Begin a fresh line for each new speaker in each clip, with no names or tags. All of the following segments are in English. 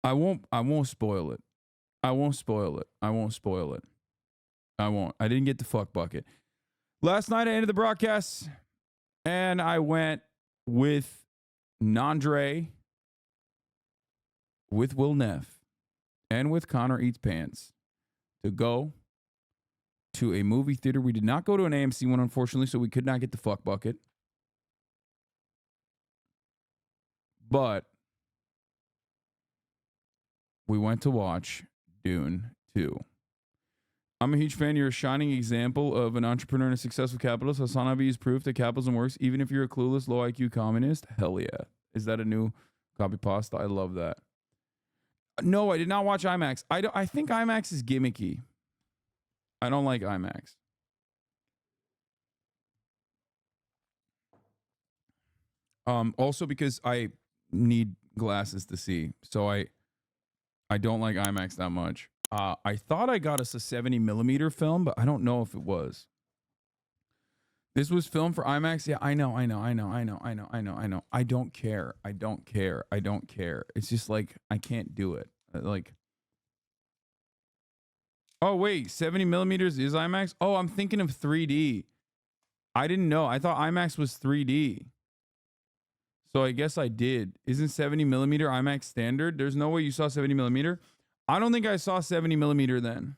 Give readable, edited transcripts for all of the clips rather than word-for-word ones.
I won't spoil it. I won't spoil it. I won't spoil it. I won't. I didn't get the fuck bucket. Last night I ended the broadcast and I went with Nandre, with Will Neff, and with Connor Eats Pants to go to a movie theater. We did not go to an AMC one, unfortunately, so we could not get the fuck bucket. But we went to watch Dune 2. I'm a huge fan. You're a shining example of an entrepreneur and a successful capitalist. HasanAbi's proof that capitalism works, even if you're a clueless, low IQ communist. Hell yeah. Is that a new copy pasta? I love that. No, I did not watch IMAX. I think IMAX is gimmicky. I don't like IMAX. Also because I need glasses to see, so I don't like IMAX that much. I thought I got us a 70 millimeter film, but I don't know if it was. This was filmed for IMAX. Yeah, I know. I don't care. It's just like, I can't do it. Like, oh wait, 70 millimeters is IMAX? Oh, I'm thinking of 3D. I didn't know. I thought IMAX was 3D. So I guess I did. Isn't 70 millimeter IMAX standard? There's no way you saw 70 millimeter. I don't think I saw 70 millimeter then.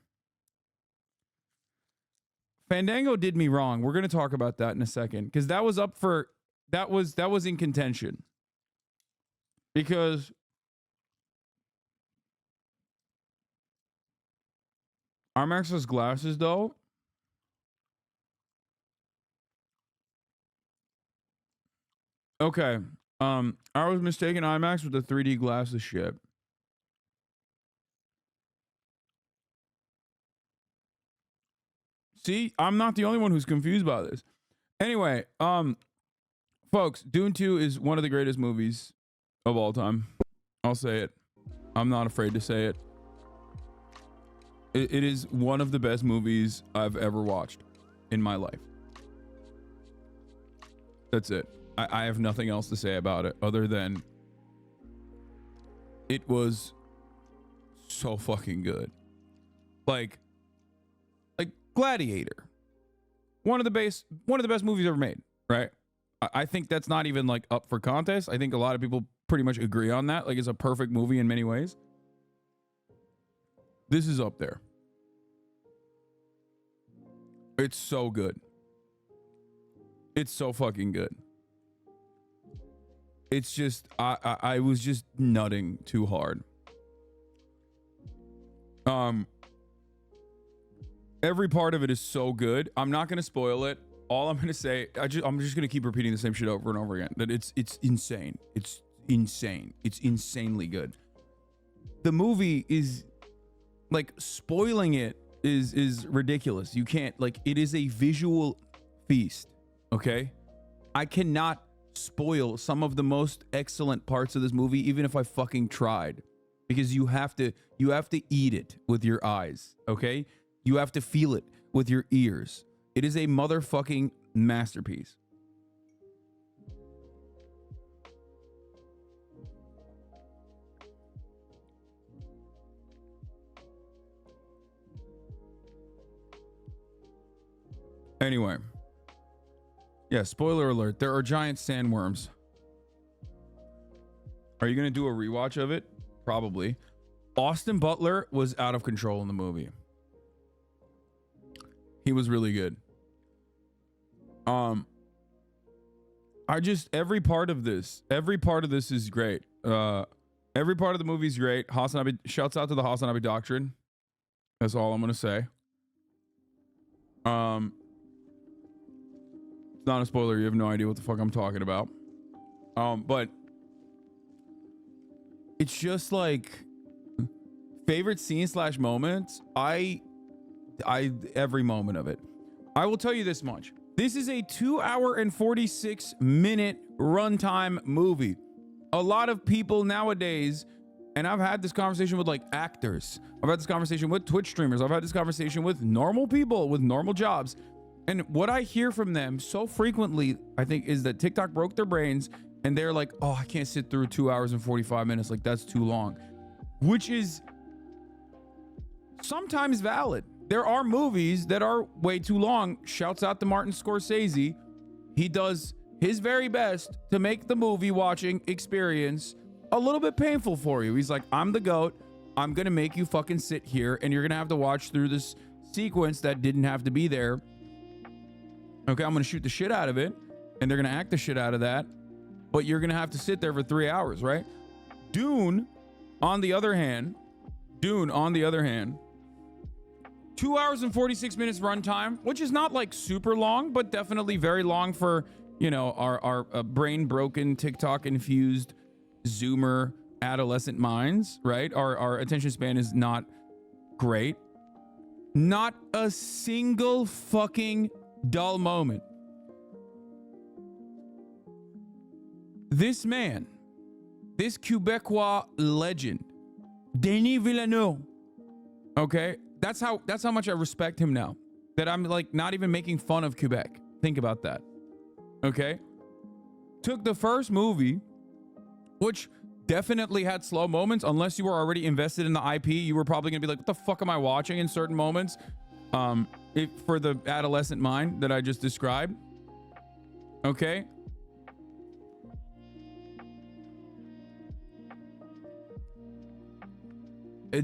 Fandango did me wrong. We're going to talk about that in a second, because that was up for, that was in contention. Because IMAX's glasses, though, okay. I was mistaken IMAX with the 3D glasses shit. See, I'm not the only one who's confused by this. Anyway, folks, Dune 2 is one of the greatest movies of all time. I'll say it. I'm not afraid to say it. It is one of the best movies I've ever watched in my life. That's it. I have nothing else to say about it other than it was so fucking good. Like Gladiator. One of the best movies ever made, right? I think that's not even like up for contest. I think a lot of people pretty much agree on that. Like, it's a perfect movie in many ways. This is up there. It's so good. It's so fucking good. It's just, I was just nutting too hard. Every part of it is so good. I'm not going to spoil it. All I'm going to say, I'm just going to keep repeating the same shit over and over again. That it's insane. It's insane. It's insanely good. The movie is, like, spoiling it is ridiculous. You can't, like, it is a visual feast. Okay? I cannot spoil some of the most excellent parts of this movie, even if I fucking tried, because you have to eat it with your eyes. Okay? You have to feel it with your ears. It is a motherfucking masterpiece. Anyway. Yeah, spoiler alert. There are giant sandworms. Are you going to do a rewatch of it? Probably. Austin Butler was out of control in the movie. He was really good. Every part of this is great. Every part of the movie is great. HasanAbi, shouts out to the HasanAbi doctrine. That's all I'm gonna say. It's not a spoiler. You have no idea what the fuck I'm talking about. But it's just like favorite scene / moments. Every moment of it. I will tell you this much. This is a 2 hour and 46 minute runtime movie. A lot of people nowadays, and I've had this conversation with like actors. I've had this conversation with Twitch streamers. I've had this conversation with normal people with normal jobs. And what I hear from them so frequently, I think, is that TikTok broke their brains and they're like, oh, I can't sit through 2 hours and 45 minutes. Like, that's too long. which is sometimes valid. There are movies that are way too long. Shouts out to Martin Scorsese. He does his very best to make the movie watching experience a little bit painful for you. He's like, I'm the GOAT. I'm going to make you fucking sit here and you're going to have to watch through this sequence that didn't have to be there. Okay, I'm going to shoot the shit out of it and they're going to act the shit out of that. But you're going to have to sit there for 3 hours, right? Dune, on the other hand, 2 hours and 46 minutes runtime, which is not like super long, but definitely very long for, you know, our brain broken, TikTok infused Zoomer adolescent minds, right? Our attention span is not great. Not a single fucking dull moment. This man, this Quebecois legend, Denis Villeneuve, okay? That's how much I respect him now. That I'm like not even making fun of Quebec. Think about that. Okay? Took the first movie, which definitely had slow moments. Unless you were already invested in the IP, you were probably gonna be like, what the fuck am I watching in certain moments? For the adolescent mind that I just described. Okay?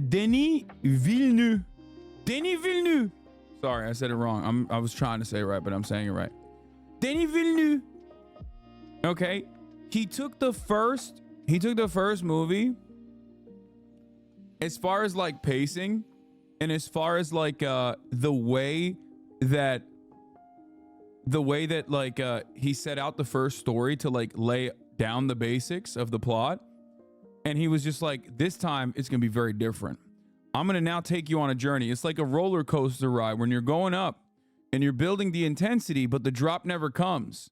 Denis Villeneuve. Denis Villeneuve. Sorry, I said it wrong. I was trying to say it right, but I'm saying it right. Denis Villeneuve. Okay. He took the first movie, as far as like pacing and as far as like the way that like he set out the first story to like lay down the basics of the plot. And he was just like, this time it's going to be very different. I'm going to now take you on a journey. It's like a roller coaster ride when you're going up and you're building the intensity, but the drop never comes.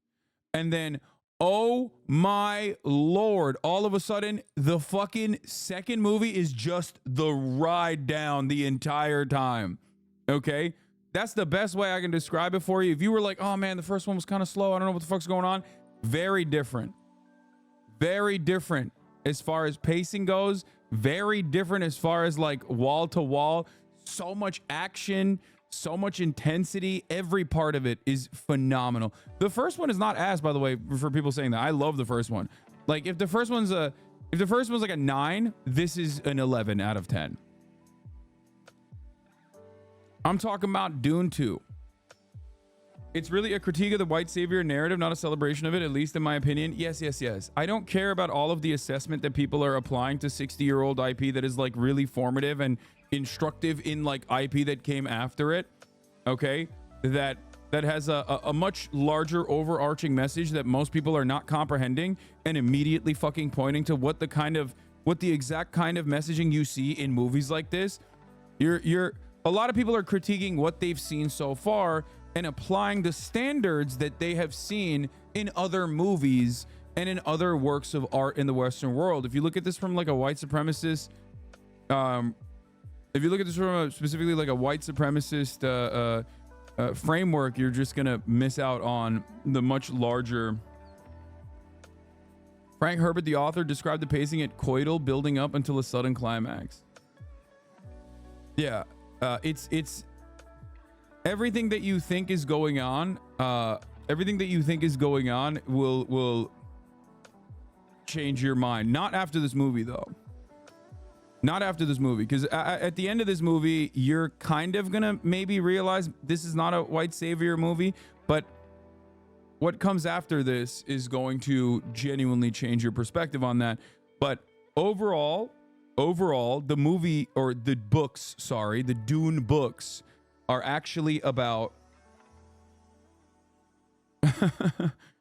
And then, oh my Lord, all of a sudden, the fucking second movie is just the ride down the entire time. Okay? That's the best way I can describe it for you. If you were like, oh man, the first one was kind of slow, I don't know what the fuck's going on. Very different. Very different as far as pacing goes. Very different as far as like wall to wall. So much action, so much intensity. Every part of it is phenomenal. The first one is not ass, by the way, for people saying that. I love the first one. Like if the first one's like a 9, this is an 11 out of 10. I'm talking about Dune 2. It's really a critique of the white savior narrative, not a celebration of it, at least in my opinion. Yes. I don't care about all of the assessment that people are applying to 60-year-old IP that is like really formative and instructive in like IP that came after it. Okay? That has a much larger overarching message that most people are not comprehending and immediately fucking pointing to what the exact kind of messaging you see in movies like this. A lot of people are critiquing what they've seen so far and applying the standards that they have seen in other movies and in other works of art in the Western world. If you look at this from like a white supremacist, specifically like a white supremacist framework, you're just gonna miss out on the much larger. Frank Herbert, the author, described the pacing at coital, building up until a sudden climax. Yeah, it's everything that you think is going on. Everything that you think is going on will change your mind. Not after this movie, though. Not after this movie, because at the end of this movie, you're kind of gonna maybe realize this is not a white savior movie, but what comes after this is going to genuinely change your perspective on that. But overall, the movie, or the books, sorry, the Dune books are actually about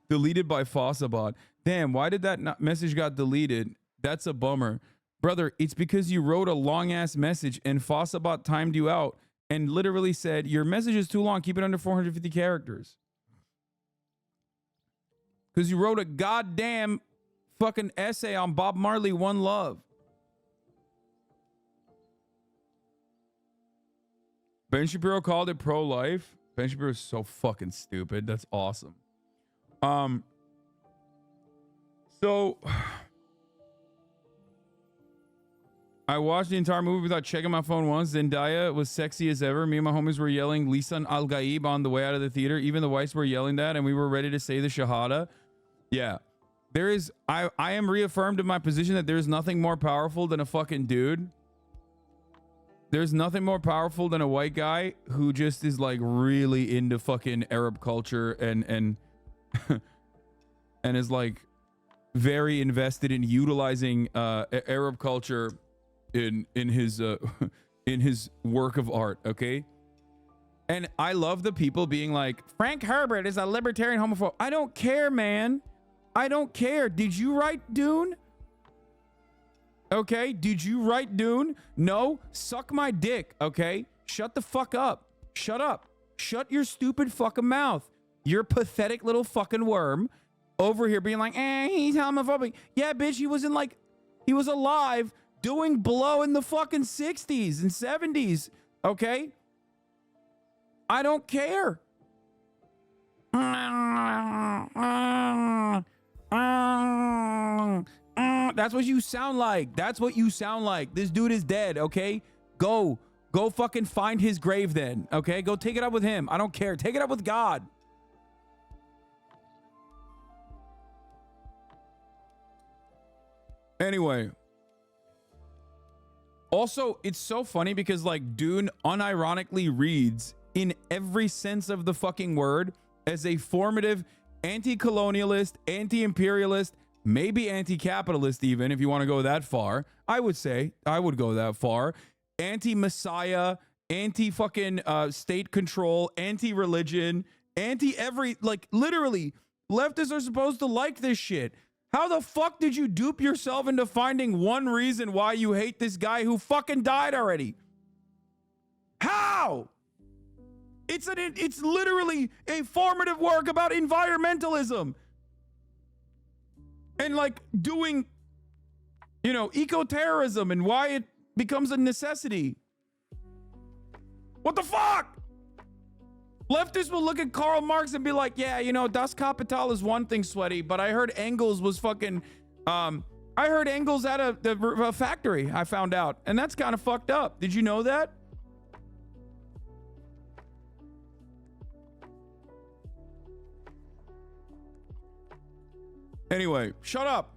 deleted by Fossabot. Damn, why did that message got deleted? That's a bummer. Brother, it's because you wrote a long ass message and Fossabot timed you out and literally said, your message is too long, keep it under 450 characters. Because you wrote a goddamn fucking essay on Bob Marley, One Love. Ben Shapiro called it pro-life. Ben Shapiro is so fucking stupid. That's awesome. So I watched the entire movie without checking my phone once. Zendaya was sexy as ever. Me and my homies were yelling Lisan Al Gaib on the way out of the theater. Even the whites were yelling that, and we were ready to say the Shahada. Yeah. There is, I am reaffirmed in my position that there's nothing more powerful than a fucking dude. There's nothing more powerful than a white guy who just is like really into fucking Arab culture and and is like very invested in utilizing Arab culture in his in his work of art, okay? And I love the people being like, Frank Herbert is a libertarian homophobe. I don't care, man. I don't care. Did you write Dune? Okay, did you write Dune? No, suck my dick, okay? Shut the fuck up. Shut up. Shut your stupid fucking mouth. You're a pathetic little fucking worm over here being like, he's homophobic. Yeah, bitch, he was alive doing blow in the fucking 60s and 70s, okay? I don't care. That's what you sound like. That's what you sound like. This dude is dead, okay? Go fucking find his grave then, okay? Go take it up with him. I don't care. Take it up with God. Anyway. Also, it's so funny because like Dune unironically reads in every sense of the fucking word as a formative anti-colonialist, anti-imperialist, maybe anti-capitalist even, if you want to go that far. I would say I would go that far. Anti-messiah, anti-fucking state control, anti-religion, anti-every, like literally leftists are supposed to like this shit. How the fuck did you dupe yourself into finding one reason why you hate this guy who fucking died already? How? It's literally a formative work about environmentalism and like doing, you know, eco-terrorism and why it becomes a necessity. What the fuck? Leftists will look at Karl Marx and be like, yeah, you know, Das Kapital is one thing, sweaty, but I heard Engels was fucking, I heard Engels at a factory, I found out. And that's kind of fucked up. Did you know that? Anyway, shut up.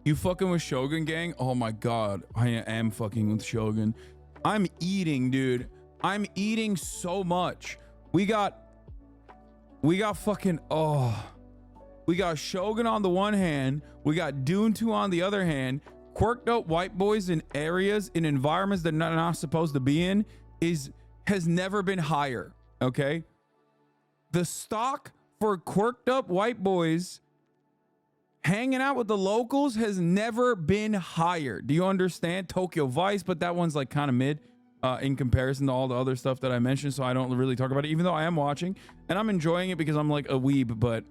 You fucking with Shogun, gang? Oh my god, I am fucking with Shogun. I'm eating, dude. I'm eating so much. We got fucking, we got Shogun on the one hand, we got Dune 2 on the other hand. Quirked up white boys in areas, in environments they're not supposed to be in has never been higher, okay? The stock for quirked up white boys hanging out with the locals has never been higher. Do you understand? Tokyo Vice, but that one's like kind of mid in comparison to all the other stuff that I mentioned, so I don't really talk about it, even though I am watching and I'm enjoying it because I'm like a weeb. But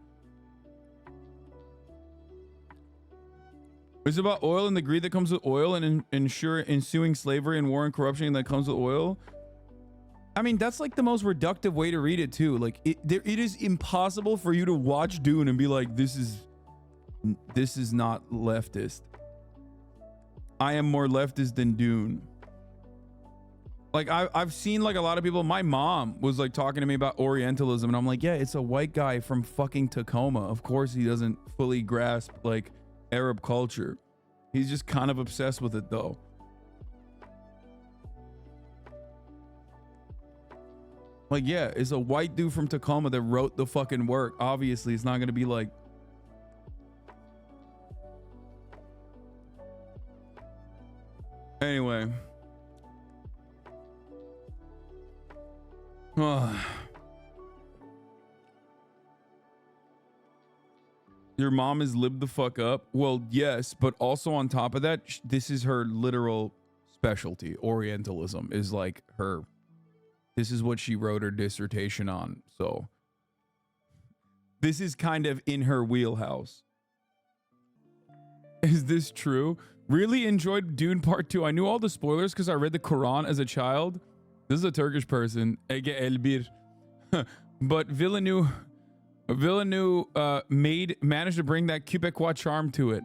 it's about oil and the greed that comes with oil and ensuing slavery and war and corruption that comes with oil. I mean, that's like the most reductive way to read it too. Like it is impossible for you to watch Dune and be like, this is not leftist. I am more leftist than Dune. Like I've seen like a lot of people. My mom was like talking to me about Orientalism and I'm like, yeah, it's a white guy from fucking Tacoma. Of course he doesn't fully grasp like Arab culture. He's just kind of obsessed with it though. Like, yeah, it's a white dude from Tacoma that wrote the fucking work. Obviously, it's not going to be like... Anyway. Your mom is lived the fuck up? Well, yes, but also on top of that, this is her literal specialty. Orientalism is like her... This is what she wrote her dissertation on. So this is kind of in her wheelhouse. Is this true? Really enjoyed Dune Part 2. I knew all the spoilers because I read the Quran as a child. This is a Turkish person. Ege Elbir. But Villeneuve Villeneuve managed to bring that Quebecois charm to it.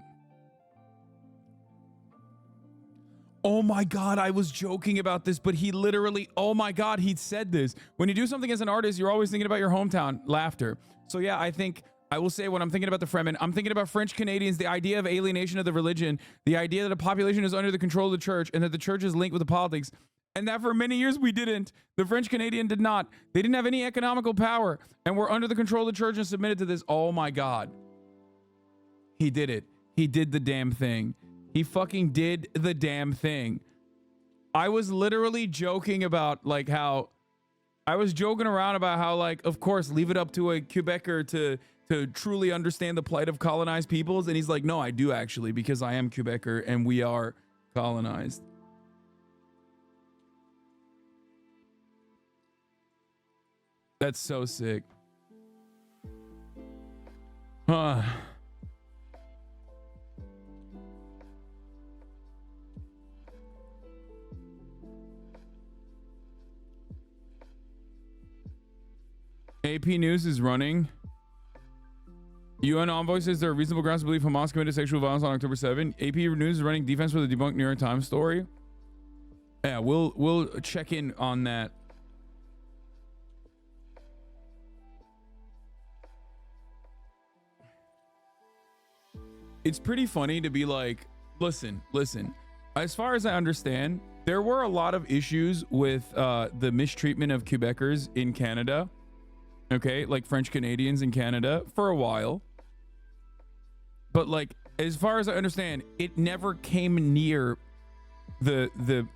Oh my God, I was joking about this, but he literally, oh my God, he said this. When you do something as an artist, you're always thinking about your hometown. Laughter. So yeah, I think I will say when I'm thinking about the Fremen, I'm thinking about French Canadians, the idea of alienation of the religion, the idea that a population is under the control of the church and that the church is linked with the politics. And that for many years we didn't. The French Canadian did not. They didn't have any economical power and were under the control of the church and submitted to this. Oh my God. He did it. He did the damn thing. He fucking did the damn thing. I was literally joking about like how I was joking around about how like, of course, leave it up to a Quebecer to truly understand the plight of colonized peoples. And he's like, no, I do actually, because I am Quebecer and we are colonized. That's so sick. AP News is running. UN envoy says there are reasonable grounds to believe Hamas committed sexual violence on October 7. AP News is running defense for the debunked New York Times story. Yeah, we'll check in on that. It's pretty funny to be like, listen. As far as I understand, there were a lot of issues with the mistreatment of Quebecers in Canada. Okay, like French Canadians in Canada for a while. But like, as far as I understand, it never came near the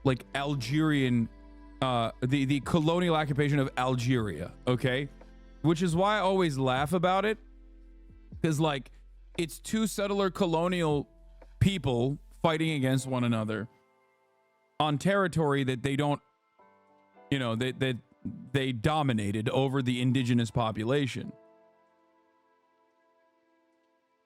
like Algerian, the colonial occupation of Algeria. Okay, which is why I always laugh about it, because like it's two settler colonial people fighting against one another on territory that they don't, you know, they dominated over the indigenous population.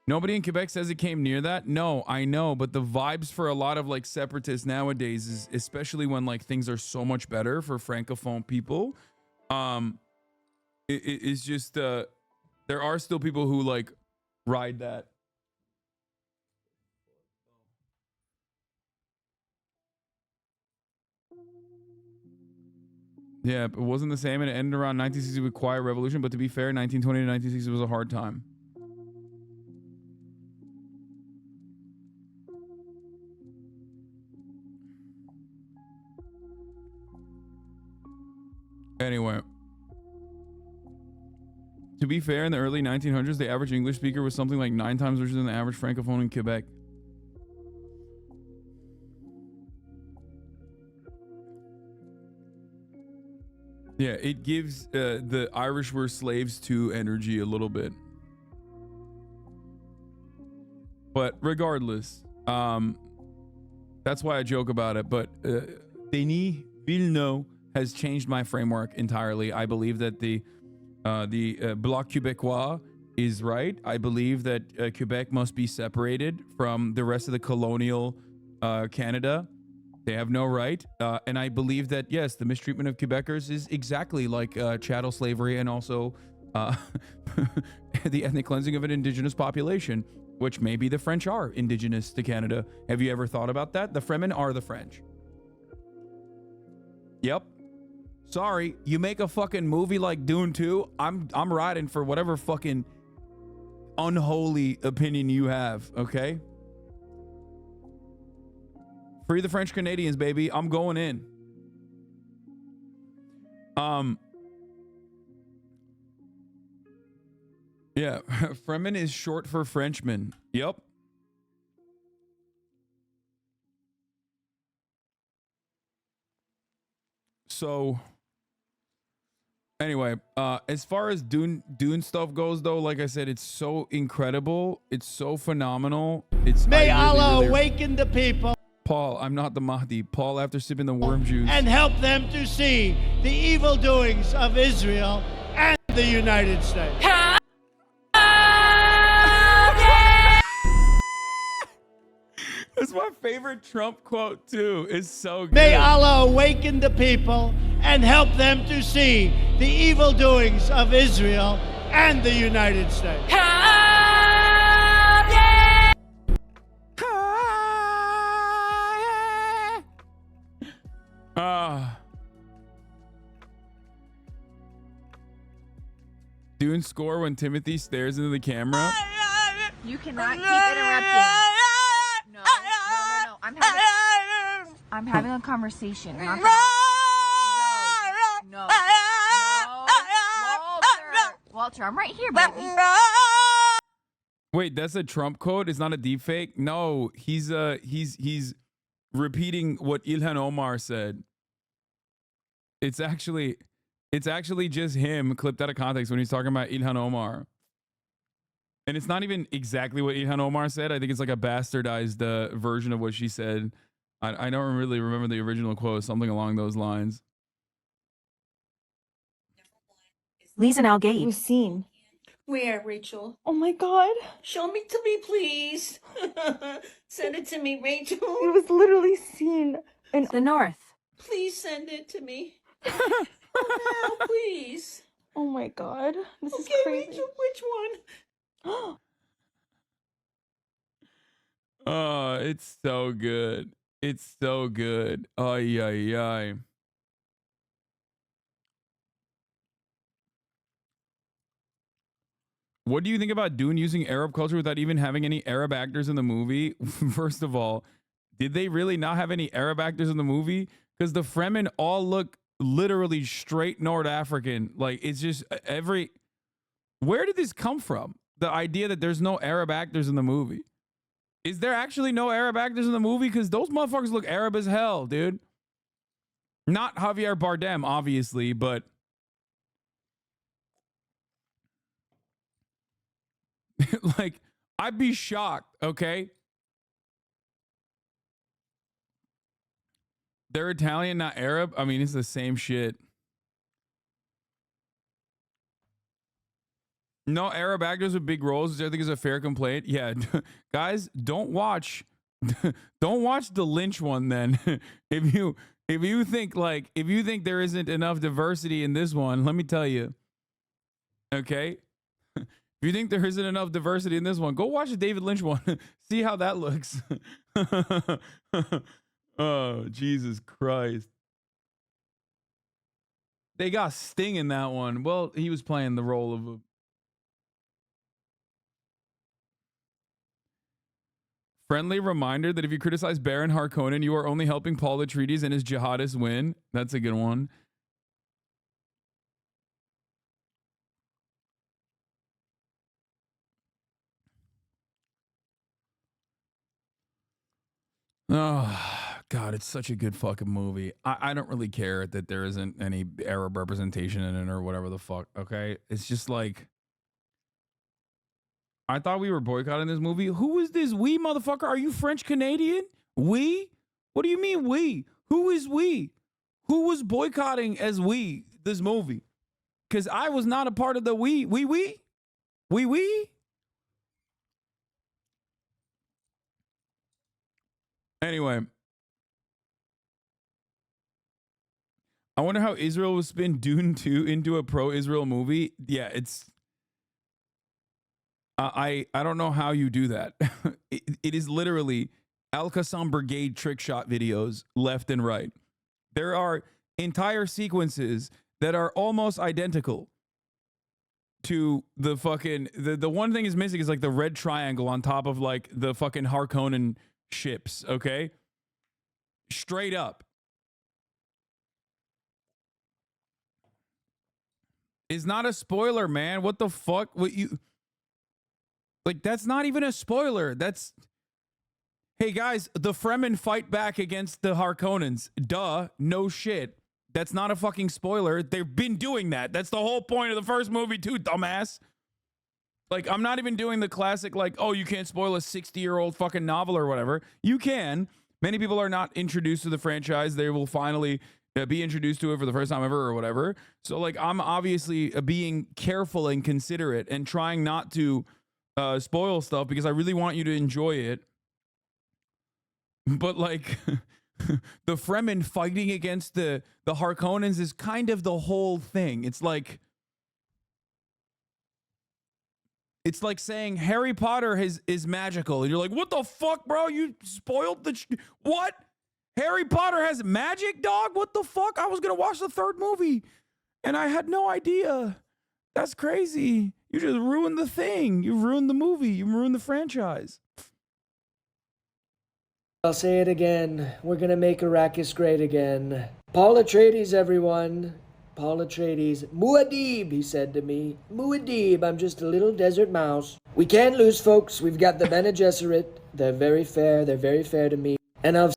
Nobody in Quebec says it came near that. No, I know, but the vibes for a lot of like separatists nowadays is, especially when like things are so much better for francophone people, it's just there are still people who like ride that. Yeah, it wasn't the same, and it ended around 1960 with Quiet Revolution. But to be fair, 1920 to 1960 was a hard time. Anyway, to be fair, in the early 1900s, the average English speaker was something like 9 times richer than the average francophone in Quebec. Yeah, it gives the Irish were slaves to energy a little bit. But regardless, that's why I joke about it. But Denis Villeneuve has changed my framework entirely. I believe that the Bloc Québécois is right. I believe that Quebec must be separated from the rest of the colonial Canada. They have no right. And I believe that, yes, the mistreatment of Quebecers is exactly like chattel slavery and also the ethnic cleansing of an indigenous population, which maybe the French are indigenous to Canada. Have you ever thought about that? The Fremen are the French. Yep. Sorry, you make a fucking movie like Dune 2, I'm riding for whatever fucking unholy opinion you have, okay? Free the French Canadians, baby. I'm going in. Yeah, Fremen is short for Frenchman. Yep. So anyway, as far as Dune stuff goes, though, like I said, it's so incredible. It's so phenomenal.
May Allah awaken the people.
Paul, I'm not the Mahdi. Paul, after sipping the worm juice.
And help them to see the evil doings of Israel and the United States.
That's my favorite Trump quote, too. It's so good.
May Allah awaken the people and help them to see the evil doings of Israel and the United States.
Dune score when Timothy stares into the camera.
You cannot keep interrupting. No. I'm having a conversation. You're not gonna... No. Walter, I'm right here, baby.
Wait, that's a Trump quote? It's not a deep fake? No, he's repeating what Ilhan Omar said. It's actually just him clipped out of context when he's talking about Ilhan Omar. And it's not even exactly what Ilhan Omar said. I think it's like a bastardized version of what she said. I don't really remember the original quote, something along those lines.
Lisa now gay.
It was seen.
Where, Rachel?
Oh my god.
Show me to me, please. Send it to me, Rachel.
It was literally seen in
The North.
Please send it to me. Oh, now, please.
Oh my god. This is
Okay,
crazy.
Rachel, which one?
Oh, it's so good. It's so good. Ay, ay, ay. What do you think about Dune using Arab culture without even having any Arab actors in the movie? First of all, did they really not have any Arab actors in the movie? Because the Fremen all look literally straight North African. Like, it's just every... Where did this come from? The idea that there's no Arab actors in the movie. Is there actually no Arab actors in the movie? Because those motherfuckers look Arab as hell, dude. Not Javier Bardem, obviously, but... like, I'd be shocked, okay? They're Italian, not Arab. I mean, it's the same shit. No Arab actors with big roles, which I think is a fair complaint. Yeah, guys, don't watch the Lynch one then. if you think there isn't enough diversity in this one, let me tell you. Okay? If you think there isn't enough diversity in this one, go watch the David Lynch one. See how that looks. Oh, Jesus Christ. They got Sting in that one. Well, he was playing the role of a... Friendly reminder that if you criticize Baron Harkonnen, you are only helping Paul Atreides and his jihadists win. That's a good one. Oh, God, it's such a good fucking movie. I don't really care that there isn't any Arab representation in it or whatever the fuck, okay? It's just like... I thought we were boycotting this movie. Who is this we, motherfucker? Are you French Canadian? We? What do you mean we? Who is we? Who was boycotting as we this movie? Because I was not a part of the we. We? Anyway. I wonder how Israel will spin Dune 2 into a pro-Israel movie. Yeah, it's... I don't know how you do that. It is literally Al-Qassam Brigade trick shot videos left and right. There are entire sequences that are almost identical to the fucking... The one thing is missing is like the red triangle on top of like the fucking Harkonnen ships, okay? Straight up. It's not a spoiler, man. What the fuck? What you... Like, that's not even a spoiler. That's... Hey, guys, the Fremen fight back against the Harkonnens. Duh. No shit. That's not a fucking spoiler. They've been doing that. That's the whole point of the first movie, too, dumbass. Like, I'm not even doing the classic, like, oh, you can't spoil a 60-year-old fucking novel or whatever. You can. Many people are not introduced to the franchise. They will finally be introduced to it for the first time ever or whatever. So, like, I'm obviously being careful and considerate and trying not to spoil stuff because I really want you to enjoy it. But like the Fremen fighting against the Harkonnens is kind of the whole thing. It's like It's like saying Harry Potter is magical. And you're like, what the fuck, bro? You spoiled the... What? Harry Potter has magic, dog? What the fuck? I was going to watch the third movie, and I had no idea. That's crazy. You just ruined the thing. You ruined the movie. You ruined the franchise.
I'll say it again. We're gonna make Arrakis great again. Paul Atreides, everyone. Paul Atreides. Muad'Dib, he said to me. Muad'Dib, I'm just a little desert mouse. We can't lose, folks. We've got the Bene Gesserit. They're very fair. They're very fair to me. And I've...